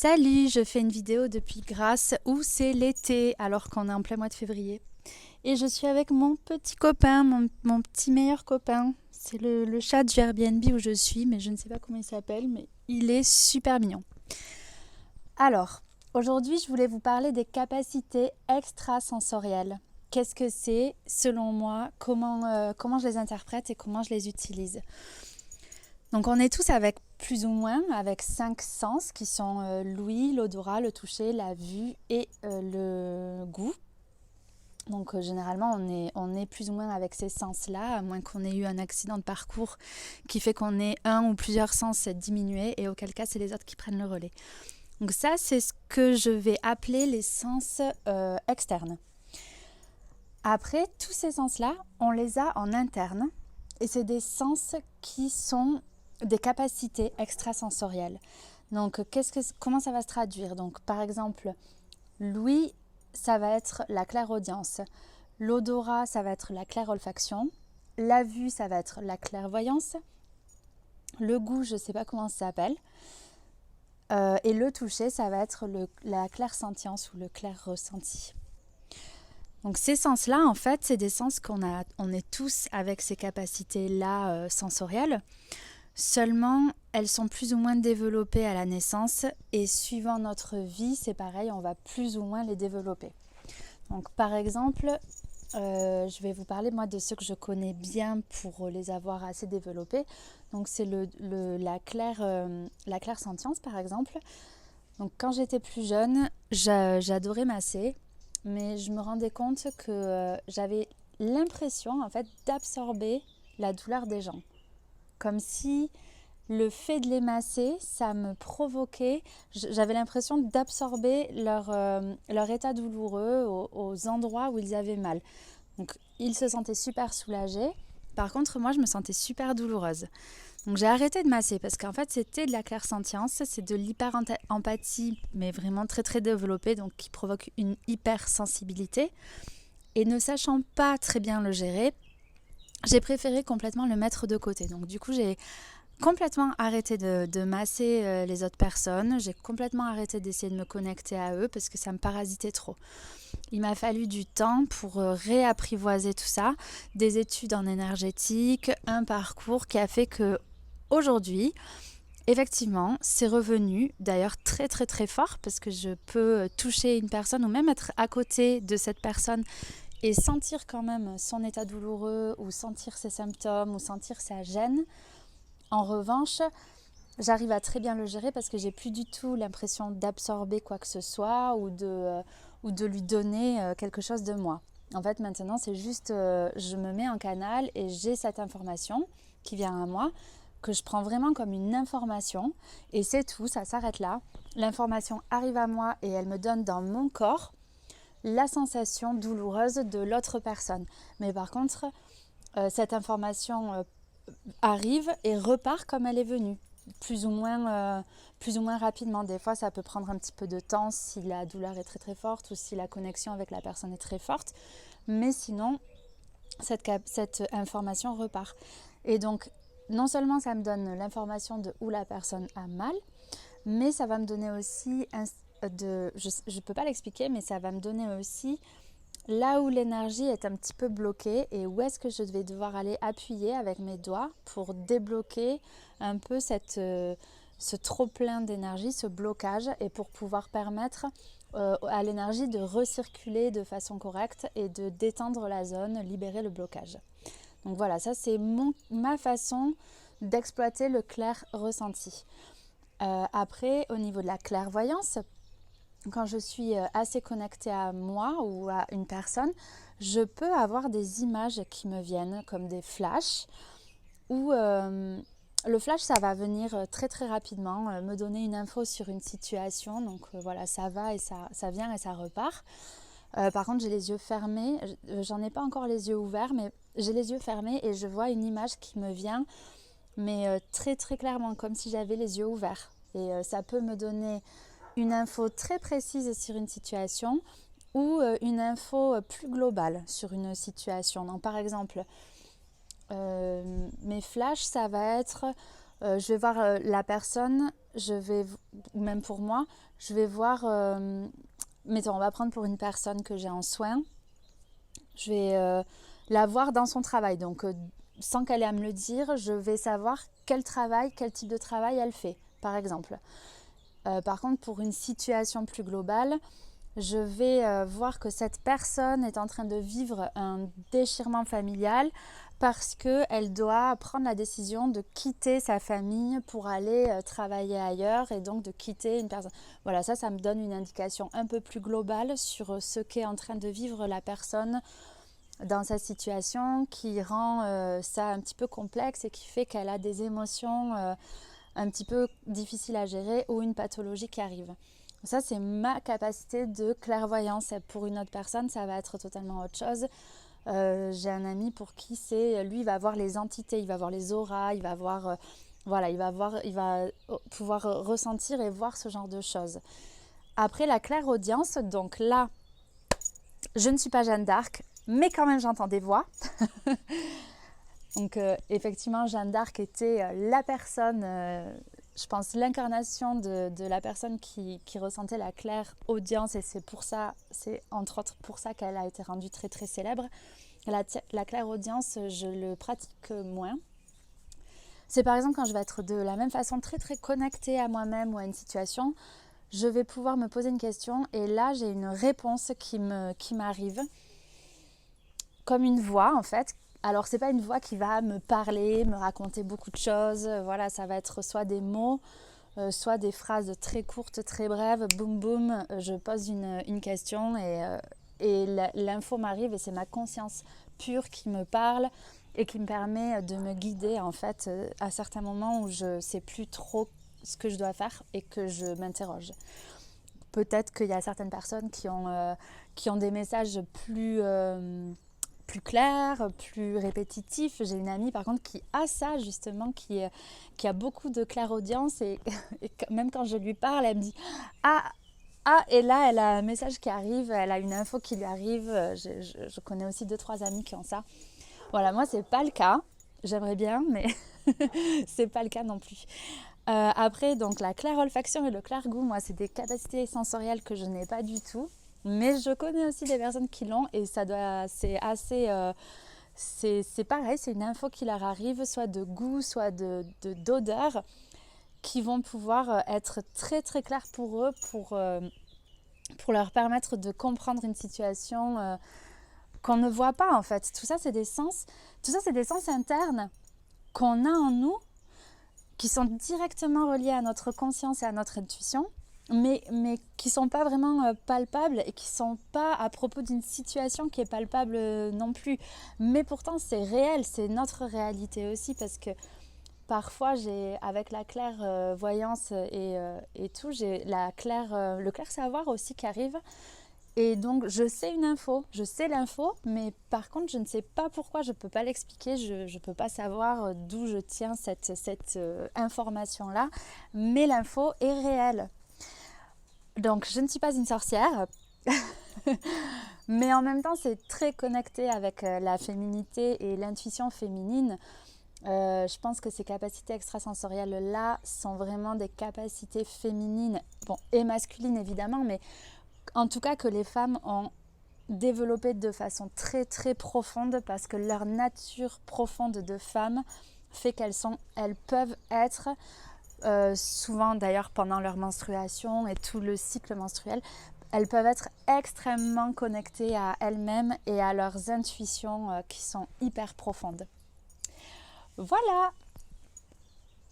Salut, je fais une vidéo depuis Grasse où c'est l'été alors qu'on est en plein mois de février. Et je suis avec mon petit copain, mon petit meilleur copain. C'est le chat du Airbnb où je suis, mais je ne sais pas comment il s'appelle, mais il est super mignon. Alors, aujourd'hui, je voulais vous parler des capacités extrasensorielles. Qu'est-ce que c'est, selon moi, comment je les interprète et comment je les utilise. Donc on est tous avec plus ou moins avec 5 sens qui sont l'ouïe, l'odorat, le toucher, la vue et le goût. Donc généralement on est plus ou moins avec ces sens-là, à moins qu'on ait eu un accident de parcours qui fait qu'on ait un ou plusieurs sens diminués et auquel cas c'est les autres qui prennent le relais. Donc ça c'est ce que je vais appeler les sens externes. Après tous ces sens-là, on les a en interne et c'est des sens qui sont des capacités extrasensorielles. Donc, comment ça va se traduire? Donc, par exemple, l'ouïe, ça va être la clairaudience. L'odorat, ça va être la clairolfaction. La vue, ça va être la clairvoyance. Le goût, je ne sais pas comment ça s'appelle. Et le toucher, ça va être la clairsentience ou le clair-ressenti. Donc ces sens-là, en fait, c'est des sens on est tous avec ces capacités-là sensorielles. Seulement, elles sont plus ou moins développées à la naissance et suivant notre vie, c'est pareil, on va plus ou moins les développer. Donc par exemple, je vais vous parler moi de ceux que je connais bien pour les avoir assez développés. Donc c'est la clairsentience par exemple. Donc quand j'étais plus jeune, j'adorais masser, mais je me rendais compte que j'avais l'impression en fait d'absorber la douleur des gens. Comme si le fait de les masser, ça me provoquait, j'avais l'impression d'absorber leur état douloureux aux endroits où ils avaient mal. Donc ils se sentaient super soulagés. Par contre, moi, je me sentais super douloureuse. Donc j'ai arrêté de masser parce qu'en fait, c'était de la clairsentience, c'est de l'hyper-empathie, mais vraiment très très développée, donc qui provoque une hypersensibilité. Et ne sachant pas très bien le gérer, j'ai préféré complètement le mettre de côté. Donc du coup, j'ai complètement arrêté de masser les autres personnes. J'ai complètement arrêté d'essayer de me connecter à eux parce que ça me parasitait trop. Il m'a fallu du temps pour réapprivoiser tout ça, des études en énergétique, un parcours qui a fait que aujourd'hui, effectivement, c'est revenu d'ailleurs très très très fort parce que je peux toucher une personne ou même être à côté de cette personne et sentir quand même son état douloureux ou sentir ses symptômes ou sentir sa gêne. En revanche, j'arrive à très bien le gérer parce que j'ai plus du tout l'impression d'absorber quoi que ce soit ou de lui donner quelque chose de moi. En fait, maintenant, c'est juste, je me mets en canal et j'ai cette information qui vient à moi, que je prends vraiment comme une information et c'est tout, ça s'arrête là. L'information arrive à moi et elle me donne dans mon corps la sensation douloureuse de l'autre personne. Mais par contre, cette information arrive et repart comme elle est venue, plus ou moins rapidement. Des fois, ça peut prendre un petit peu de temps si la douleur est très très forte ou si la connexion avec la personne est très forte. Mais sinon, cette information repart. Et donc, non seulement ça me donne l'information de où la personne a mal, mais ça va me donner aussi, je ne peux pas l'expliquer, mais ça va me donner aussi là où l'énergie est un petit peu bloquée et où est-ce que je vais devoir aller appuyer avec mes doigts pour débloquer un peu ce trop-plein d'énergie, ce blocage et pour pouvoir permettre à l'énergie de recirculer de façon correcte et de détendre la zone, libérer le blocage. Donc voilà, ça c'est ma façon d'exploiter le clair ressenti. Après, au niveau de la clairvoyance, quand je suis assez connectée à moi ou à une personne, je peux avoir des images qui me viennent comme des flashs où le flash ça va venir très très rapidement me donner une info sur une situation, donc voilà, ça va et ça vient et ça repart. Par contre, j'ai les yeux fermés, j'en ai pas encore les yeux ouverts, mais j'ai les yeux fermés et je vois une image qui me vient, mais très très clairement, comme si j'avais les yeux ouverts. Et ça peut me donner une info très précise sur une situation ou une info plus globale sur une situation. Donc, par exemple, mes flashs, ça va être Je vais voir la personne, ou même pour moi, je vais voir, mettons, on va prendre pour une personne que j'ai en soins, je vais la voir dans son travail. Donc, sans qu'elle ait à me le dire, je vais savoir quel type de travail elle fait, par exemple. Par contre, pour une situation plus globale, je vais voir que cette personne est en train de vivre un déchirement familial parce qu'elle doit prendre la décision de quitter sa famille pour aller travailler ailleurs et donc de quitter une personne. Voilà, ça me donne une indication un peu plus globale sur ce qu'est en train de vivre la personne dans sa situation, qui rend ça un petit peu complexe et qui fait qu'elle a des émotions un petit peu difficiles à gérer ou une pathologie qui arrive. Ça, c'est ma capacité de clairvoyance. Pour une autre personne, ça va être totalement autre chose. J'ai un ami pour qui lui, il va voir les entités, il va voir les auras, il va voir, voilà, il va pouvoir ressentir et voir ce genre de choses. Après la clairaudience, donc là, je ne suis pas Jeanne d'Arc, mais quand même j'entends des voix. Donc effectivement, Jeanne d'Arc était la personne, je pense l'incarnation de la personne qui ressentait la clairaudience, et c'est entre autres pour ça qu'elle a été rendue très très célèbre. La clairaudience, je le pratique moins. C'est par exemple quand je vais être de la même façon très très connectée à moi-même ou à une situation, je vais pouvoir me poser une question et là j'ai une réponse qui m'arrive comme une voix en fait. Alors c'est pas une voix qui va me parler, me raconter beaucoup de choses, voilà, ça va être soit des mots, soit des phrases très courtes, très brèves, boum boum, je pose une question et l'info m'arrive et c'est ma conscience pure qui me parle et qui me permet de me guider en fait à certains moments où je sais plus trop ce que je dois faire et que je m'interroge. Peut-être qu'il y a certaines personnes qui ont des messages plus clair, plus répétitif. J'ai une amie par contre qui a ça justement, qui a beaucoup de clairaudience et même quand je lui parle, elle me dit « Ah !» et là elle a un message qui arrive, elle a une info qui lui arrive. Je connais aussi 2-3 amis qui ont ça. Voilà, moi c'est pas le cas. J'aimerais bien, mais c'est pas le cas non plus. Après, donc la clairolfaction et le clairgoût, moi c'est des capacités sensorielles que je n'ai pas du tout. Mais je connais aussi des personnes qui l'ont et c'est assez, c'est pareil, c'est une info qui leur arrive, soit de goût, soit d'odeur, qui vont pouvoir être très très claires pour eux, pour leur permettre de comprendre une situation qu'on ne voit pas en fait. Tout ça, c'est des sens internes qu'on a en nous, qui sont directement reliés à notre conscience et à notre intuition. Mais qui ne sont pas vraiment palpables et qui ne sont pas à propos d'une situation qui est palpable non plus. Mais pourtant, c'est réel, c'est notre réalité aussi, parce que parfois, avec la clairvoyance et tout, j'ai le clair savoir aussi qui arrive. Et donc, je sais une info, je sais l'info, mais par contre, je ne sais pas pourquoi, je ne peux pas l'expliquer, je ne peux pas savoir d'où je tiens cette information-là, mais l'info est réelle. Donc, je ne suis pas une sorcière, mais en même temps, c'est très connecté avec la féminité et l'intuition féminine. Je pense que ces capacités extrasensorielles-là sont vraiment des capacités féminines, bon, et masculines évidemment, mais en tout cas que les femmes ont développé de façon très très profonde parce que leur nature profonde de femme fait qu'elles peuvent être souvent d'ailleurs pendant leur menstruation et tout le cycle menstruel, elles peuvent être extrêmement connectées à elles-mêmes et à leurs intuitions qui sont hyper profondes. Voilà!